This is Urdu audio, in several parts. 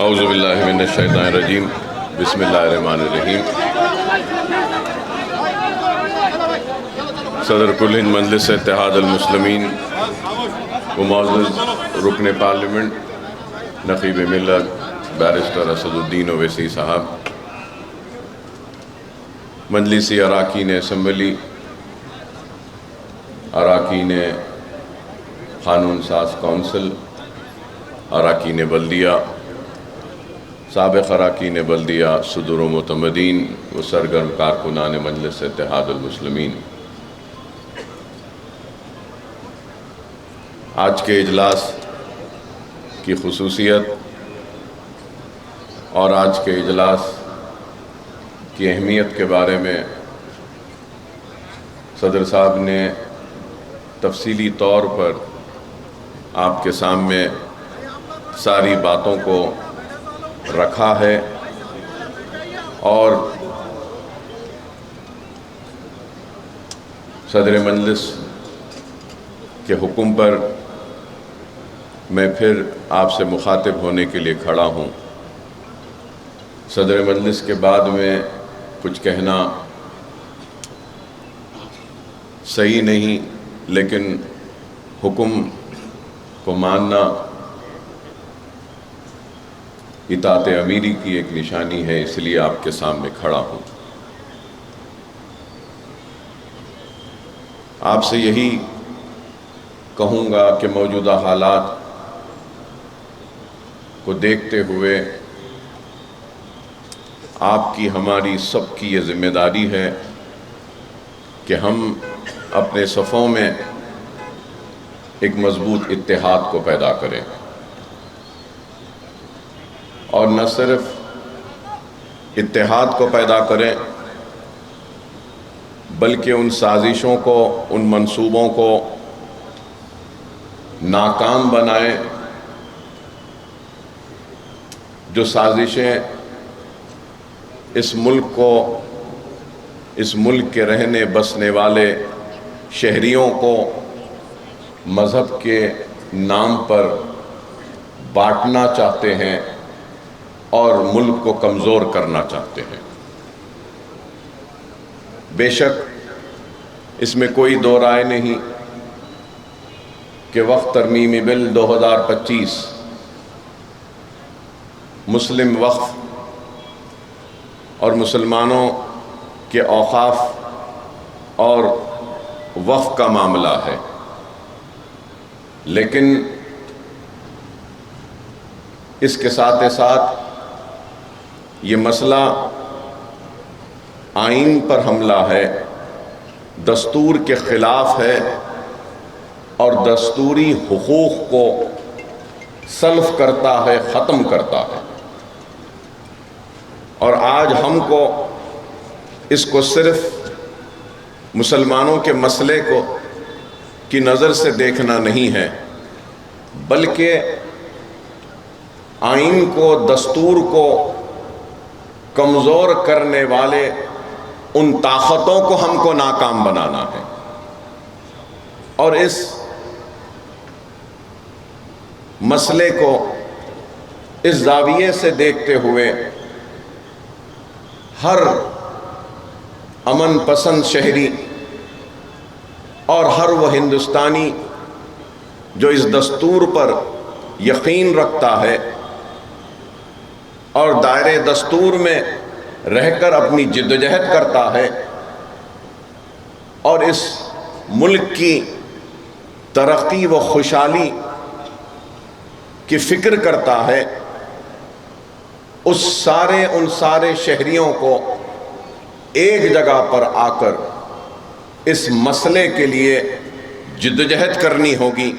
اعوذ باللہ من الشیطان الرجیم بسم اللہ الرحمن الرحیم۔ صدر کل ہند مجلس اتحاد المسلمین و معزز رکن پارلیمنٹ نقیب ملت بیرسٹر اسد الدین اویسی صاحب، مجلسی اراکین اسمبلی، اراکین قانون ساز کونسل، اراکین بلدیہ، سابق اراکین بلدیہ، صدور و معتمدین و سرگرم کارکنان مجلس اتحاد المسلمین، آج کے اجلاس کی خصوصیت اور آج کے اجلاس کی اہمیت کے بارے میں صدر صاحب نے تفصیلی طور پر آپ کے سامنے ساری باتوں کو رکھا ہے، اور صدر مجلس کے حکم پر میں پھر آپ سے مخاطب ہونے کے لیے کھڑا ہوں۔ صدر مجلس کے بعد میں کچھ کہنا صحیح نہیں، لیکن حکم کو ماننا اطاعت امیری کی ایک نشانی ہے، اس لیے آپ کے سامنے کھڑا ہوں۔ آپ سے یہی کہوں گا کہ موجودہ حالات کو دیکھتے ہوئے آپ کی، ہماری سب کی یہ ذمہ داری ہے کہ ہم اپنے صفوں میں ایک مضبوط اتحاد کو پیدا کریں، اور نہ صرف اتحاد کو پیدا کریں بلکہ ان سازشوں کو، ان منصوبوں کو ناکام بنائیں جو سازشیں اس ملک کو، اس ملک کے رہنے بسنے والے شہریوں کو مذہب کے نام پر بانٹنا چاہتے ہیں اور ملک کو کمزور کرنا چاہتے ہیں۔ بے شک اس میں کوئی دو رائے نہیں کہ وقف ترمیمی بل 2025 مسلم وقف اور مسلمانوں کے اوقاف اور وقف کا معاملہ ہے، لیکن اس کے ساتھ ساتھ یہ مسئلہ آئین پر حملہ ہے، دستور کے خلاف ہے، اور دستوری حقوق کو سلب کرتا ہے، ختم کرتا ہے۔ اور آج ہم کو اس کو صرف مسلمانوں کے مسئلے کو کی نظر سے دیکھنا نہیں ہے، بلکہ آئین کو، دستور کو کمزور کرنے والے ان طاقتوں کو ہم کو ناکام بنانا ہے۔ اور اس مسئلے کو اس زاویے سے دیکھتے ہوئے ہر امن پسند شہری اور ہر وہ ہندوستانی جو اس دستور پر یقین رکھتا ہے اور دائرے دستور میں رہ کر اپنی جدوجہد کرتا ہے اور اس ملک کی ترقی و خوشحالی کی فکر کرتا ہے، ان سارے شہریوں کو ایک جگہ پر آ کر اس مسئلے کے لیے جدوجہد کرنی ہوگی۔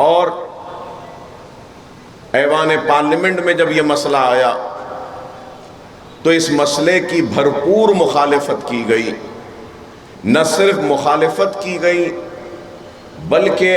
اور ایوان پارلیمنٹ میں جب یہ مسئلہ آیا تو اس مسئلے کی بھرپور مخالفت کی گئی، نہ صرف مخالفت کی گئی بلکہ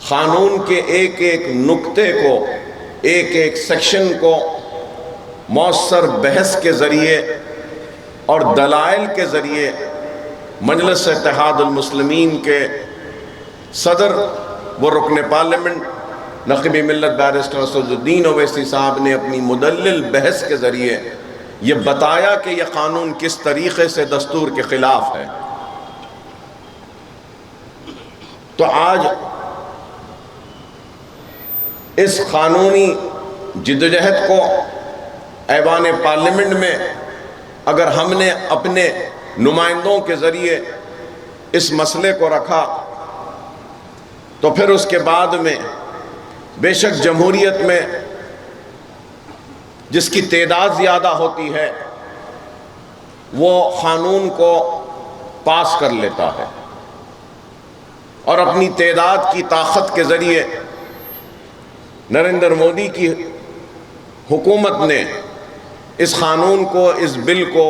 قانون کے ایک ایک نقطے کو، ایک ایک سیکشن کو مؤثر بحث کے ذریعے اور دلائل کے ذریعے مجلس اتحاد المسلمین کے صدر و رکن پارلیمنٹ نقیب ملت بیرسٹر اسد الدین اویسی صاحب نے اپنی مدلل بحث کے ذریعے یہ بتایا کہ یہ قانون کس طریقے سے دستور کے خلاف ہے۔ تو آج اس قانونی جدوجہد کو ایوان پارلیمنٹ میں اگر ہم نے اپنے نمائندوں کے ذریعے اس مسئلے کو رکھا تو پھر اس کے بعد میں بے شک جمہوریت میں جس کی تعداد زیادہ ہوتی ہے وہ قانون کو پاس کر لیتا ہے، اور اپنی تعداد کی طاقت کے ذریعے نریندر مودی کی حکومت نے اس قانون کو، اس بل کو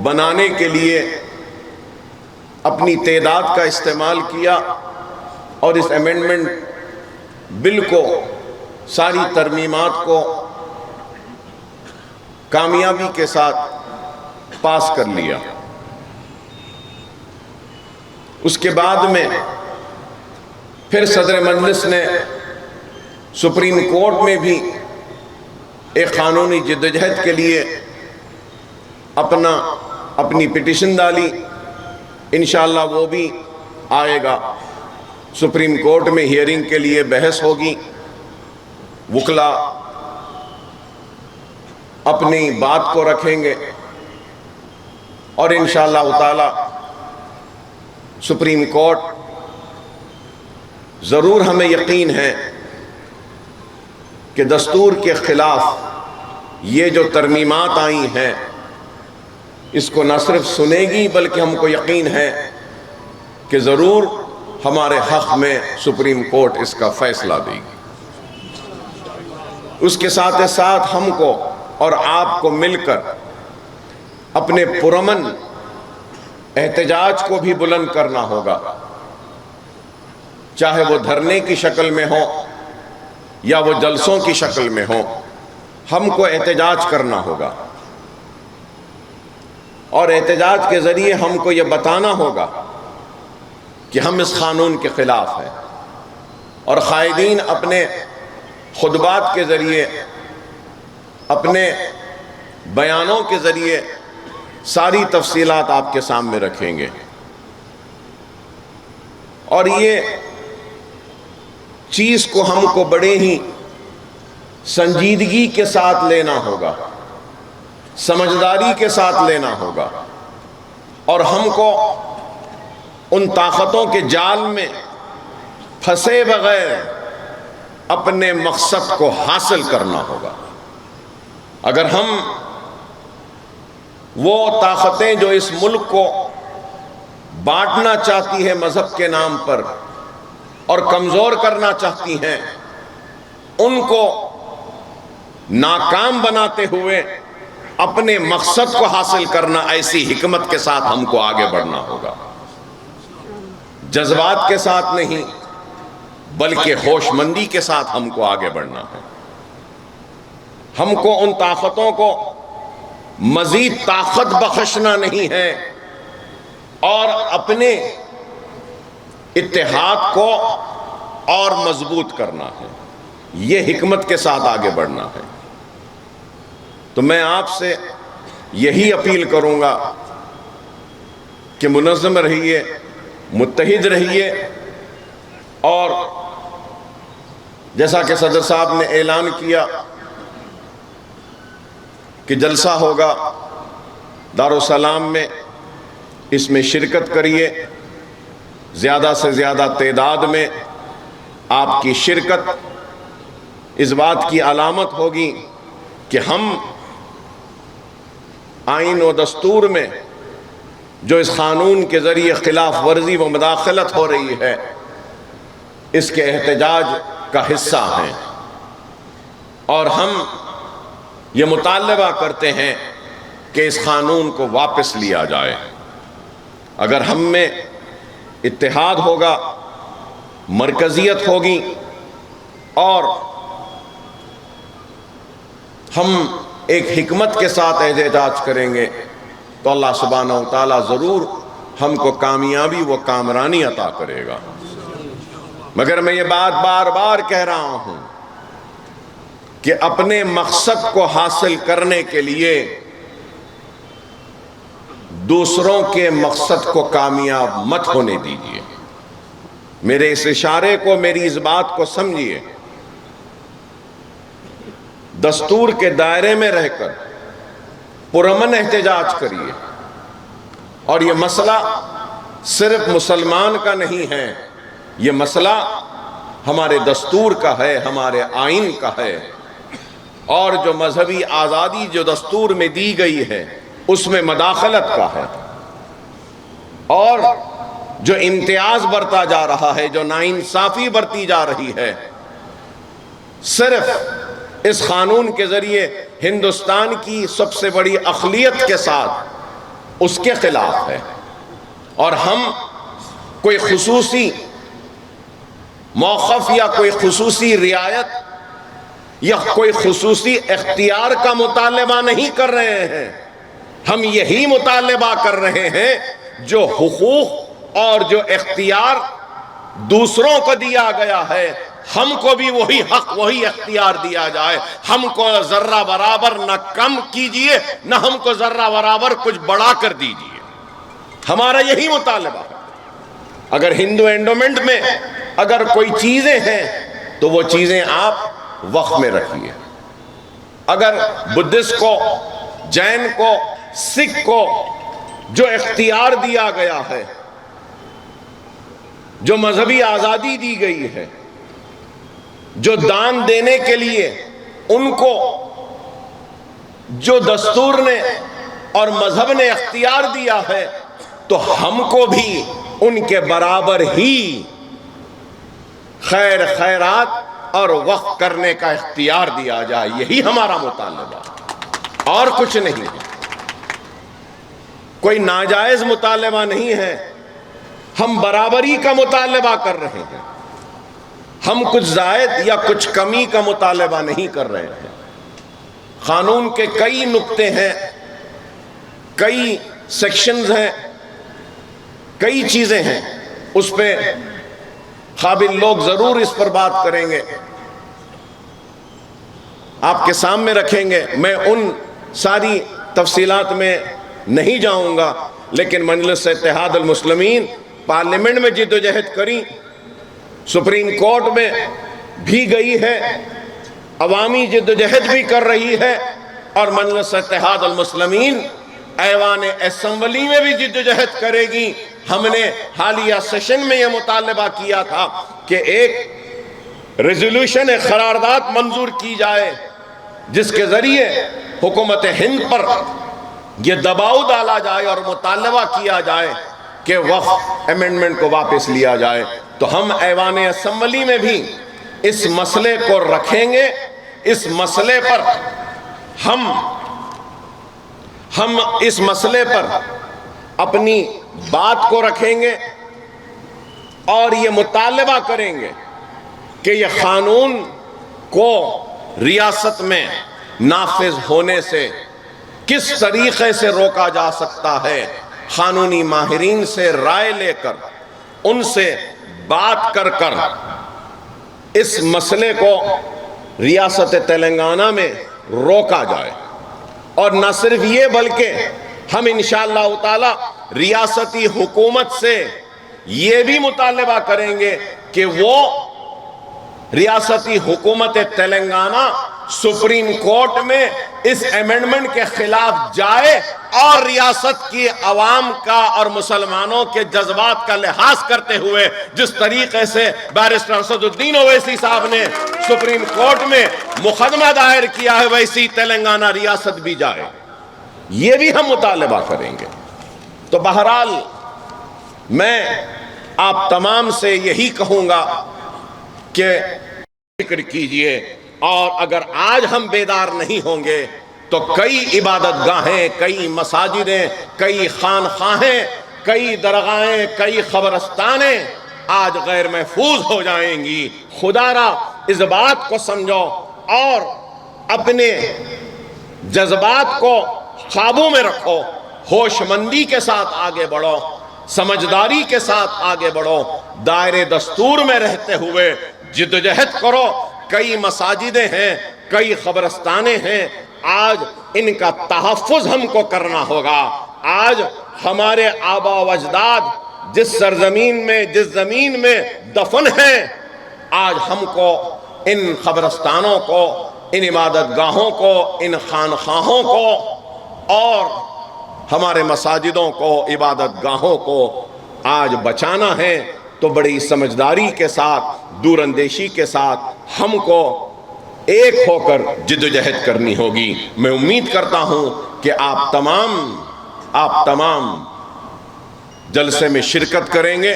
بنانے کے لیے اپنی تعداد کا استعمال کیا، اور اس امینڈمنٹ بل کو، ساری ترمیمات کو کامیابی کے ساتھ پاس کر لیا۔ اس کے بعد میں پھر صدر مجلس نے سپریم کورٹ میں بھی ایک قانونی جدوجہد کے لیے اپنی پٹیشن ڈالی۔ انشاءاللہ وہ بھی آئے گا، سپریم کورٹ میں ہیئرنگ کے لیے بحث ہوگی، وکلا اپنی بات کو رکھیں گے، اور انشاءاللہ تعالی سپریم کورٹ ضرور، ہمیں یقین ہے کہ دستور کے خلاف یہ جو ترمیمات آئی ہیں اس کو نہ صرف سنے گی بلکہ ہم کو یقین ہے کہ ضرور ہمارے حق میں سپریم کورٹ اس کا فیصلہ دے گی۔ اس کے ساتھ ساتھ ہم کو اور آپ کو مل کر اپنے پرامن احتجاج کو بھی بلند کرنا ہوگا، چاہے وہ دھرنے کی شکل میں ہو یا وہ جلسوں کی شکل میں ہو، ہم کو احتجاج کرنا ہوگا، اور احتجاج کے ذریعے ہم کو یہ بتانا ہوگا کہ ہم اس قانون کے خلاف ہیں، اور قائدین اپنے خطبات کے ذریعے، اپنے بیانوں کے ذریعے ساری تفصیلات آپ کے سامنے رکھیں گے، اور یہ چیز کو ہم کو بڑے ہی سنجیدگی کے ساتھ لینا ہوگا، سمجھداری کے ساتھ لینا ہوگا، اور ہم کو ان طاقتوں کے جال میں پھنسے بغیر اپنے مقصد کو حاصل کرنا ہوگا۔ اگر ہم وہ طاقتیں جو اس ملک کو بانٹنا چاہتی ہے مذہب کے نام پر اور کمزور کرنا چاہتی ہیں، ان کو ناکام بناتے ہوئے اپنے مقصد کو حاصل کرنا، ایسی حکمت کے ساتھ ہم کو آگے بڑھنا ہوگا، جذبات کے ساتھ نہیں بلکہ ہوش مندی کے ساتھ ہم کو آگے بڑھنا ہے۔ ہم کو ان طاقتوں کو مزید طاقت بخشنا نہیں ہے، اور اپنے اتحاد کو اور مضبوط کرنا ہے، یہ حکمت کے ساتھ آگے بڑھنا ہے۔ تو میں آپ سے یہی اپیل کروں گا کہ منظم رہیے، متحد رہیے، اور جیسا کہ صدر صاحب نے اعلان کیا کہ جلسہ ہوگا دارالسلام میں، اس میں شرکت کریے، زیادہ سے زیادہ تعداد میں آپ کی شرکت اس بات کی علامت ہوگی کہ ہم آئین و دستور میں جو اس قانون کے ذریعے خلاف ورزی و مداخلت ہو رہی ہے اس کے احتجاج کا حصہ ہیں، اور ہم یہ مطالبہ کرتے ہیں کہ اس قانون کو واپس لیا جائے۔ اگر ہم میں اتحاد ہوگا، مرکزیت ہوگی، اور ہم ایک حکمت کے ساتھ احتجاج کریں گے تو اللہ سبحانہ و تعالیٰ ضرور ہم کو کامیابی و کامرانی عطا کرے گا۔ مگر میں یہ بات بار بار کہہ رہا ہوں کہ اپنے مقصد کو حاصل کرنے کے لیے دوسروں کے مقصد کو کامیاب مت ہونے دیجیے۔ میرے اس اشارے کو، میری اس بات کو سمجھیے۔ دستور کے دائرے میں رہ کر پرامن احتجاج کریے، اور یہ مسئلہ صرف مسلمان کا نہیں ہے، یہ مسئلہ ہمارے دستور کا ہے، ہمارے آئین کا ہے، اور جو مذہبی آزادی جو دستور میں دی گئی ہے اس میں مداخلت کا ہے، اور جو امتیاز برتا جا رہا ہے، جو ناانصافی برتی جا رہی ہے، صرف اس قانون کے ذریعے ہندوستان کی سب سے بڑی اقلیت کے ساتھ اس کے خلاف ہے۔ اور ہم کوئی خصوصی موقف یا کوئی خصوصی رعایت یا کوئی خصوصی اختیار کا مطالبہ نہیں کر رہے ہیں، ہم یہی مطالبہ کر رہے ہیں جو حقوق اور جو اختیار دوسروں کو دیا گیا ہے، ہم کو بھی وہی حق وہی اختیار دیا جائے۔ ہم کو ذرہ برابر نہ کم کیجئے، نہ ہم کو ذرہ برابر کچھ بڑھا کر دیجئے، ہمارا یہی مطالبہ ہے۔ اگر ہندو اینڈومنٹ میں اگر کوئی چیزیں ہیں تو وہ چیزیں آپ وقف میں رکھیے۔ اگر بدھسٹ کو، جین کو، سکھ کو جو اختیار دیا گیا ہے، جو مذہبی آزادی دی گئی ہے، جو دان دینے کے لیے ان کو جو دستور نے اور مذہب نے اختیار دیا ہے، تو ہم کو بھی ان کے برابر ہی خیر خیرات اور وقف کرنے کا اختیار دیا جائے۔ یہی ہمارا مطالبہ، اور کچھ نہیں ہے، کوئی ناجائز مطالبہ نہیں ہے، ہم برابری کا مطالبہ کر رہے ہیں، ہم کچھ زائد یا کچھ کمی کا مطالبہ نہیں کر رہے ہیں۔ قانون کے کئی نکتے ہیں، کئی سیکشنز ہیں، کئی چیزیں ہیں، اس پہ قابل لوگ ضرور اس پر بات کریں گے، آپ کے سامنے رکھیں گے۔ میں ان ساری تفصیلات میں نہیں جاؤں گا، لیکن مجلس اتحاد المسلمین پارلیمنٹ میں جد و جہد کری، سپریم کورٹ میں بھی گئی ہے، عوامی جد و جہد بھی کر رہی ہے، اور مجلس اتحاد المسلمین ایوان اسمبلی میں بھی جد و جہد کرے گی۔ ہم نے حالیہ سیشن میں یہ مطالبہ کیا تھا کہ ایک ریزولوشن، ایک قرارداد منظور کی جائے جس کے ذریعے حکومت ہند پر یہ دباؤ ڈالا جائے اور مطالبہ کیا جائے کہ وقف امینڈمنٹ کو واپس لیا جائے۔ تو ہم ایوان اسمبلی میں بھی اس مسئلے کو رکھیں گے، اس مسئلے پر ہم اس مسئلے پر اپنی بات کو رکھیں گے، اور یہ مطالبہ کریں گے کہ یہ قانون کو ریاست میں نافذ ہونے سے کس طریقے سے روکا جا سکتا ہے۔ قانونی ماہرین سے رائے لے کر، ان سے بات کر کر اس مسئلے کو ریاست تلنگانہ میں روکا جائے۔ اور نہ صرف یہ، بلکہ ہم انشاءاللہ تعالی ریاستی حکومت سے یہ بھی مطالبہ کریں گے کہ وہ ریاستی حکومت تلنگانہ سپریم کورٹ میں اس امینڈمنٹ کے خلاف جائے، اور ریاست کی عوام کا اور مسلمانوں کے جذبات کا لحاظ کرتے ہوئے جس طریقے سے بیرسٹر اسد الدین اویسی صاحب نے سپریم کورٹ میں مقدمہ دائر کیا ہے، ویسی تلنگانہ ریاست بھی جائے۔ یہ بھی ہم مطالبہ کریں گے۔ تو بہرحال میں آپ تمام سے یہی کہوں گا کہ فکر کیجئے، اور اگر آج ہم بیدار نہیں ہوں گے تو کئی عبادت گاہیں، کئی مساجدیں، کئی خانقاہیں، کئی درگاہیں، کئی قبرستانیں آج غیر محفوظ ہو جائیں گی۔ خدا را اس بات کو سمجھو اور اپنے جذبات کو قابو میں رکھو، ہوش مندی کے ساتھ آگے بڑھو، سمجھداری کے ساتھ آگے بڑھو، دائرے دستور میں رہتے ہوئے جدوجہد کرو۔ کئی مساجدیں ہیں، کئی قبرستانیں ہیں، آج ان کا تحفظ ہم کو کرنا ہوگا۔ آج ہمارے آبا و اجداد جس سرزمین میں، جس زمین میں دفن ہیں، آج ہم کو ان قبرستانوں کو، ان عبادت گاہوں کو، ان خانخواہوں کو اور ہمارے مساجدوں کو، عبادت گاہوں کو آج بچانا ہے۔ تو بڑی سمجھداری کے ساتھ، دور اندیشی کے ساتھ ہم کو ایک ہو کر جدوجہد کرنی ہوگی۔ میں امید کرتا ہوں کہ آپ تمام جلسے میں شرکت کریں گے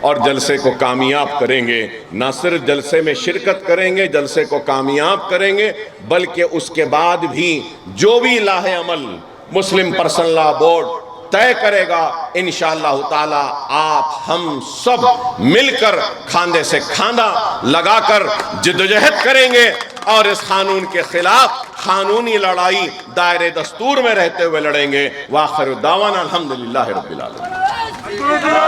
اور جلسے کو کامیاب کریں گے۔ نہ صرف جلسے میں شرکت کریں گے، جلسے کو کامیاب کریں گے، بلکہ اس کے بعد بھی جو بھی لاہ عمل مسلم پرسنل لا بورڈ طے کرے گا، انشاءاللہ تعالی آپ ہم سب مل کر کھاندے سے کھاندہ لگا کر جدوجہد کریں گے اور اس قانون کے خلاف قانونی لڑائی دائرے دستور میں رہتے ہوئے لڑیں گے۔ وآخر دعوانا الحمدللہ رب العالمین۔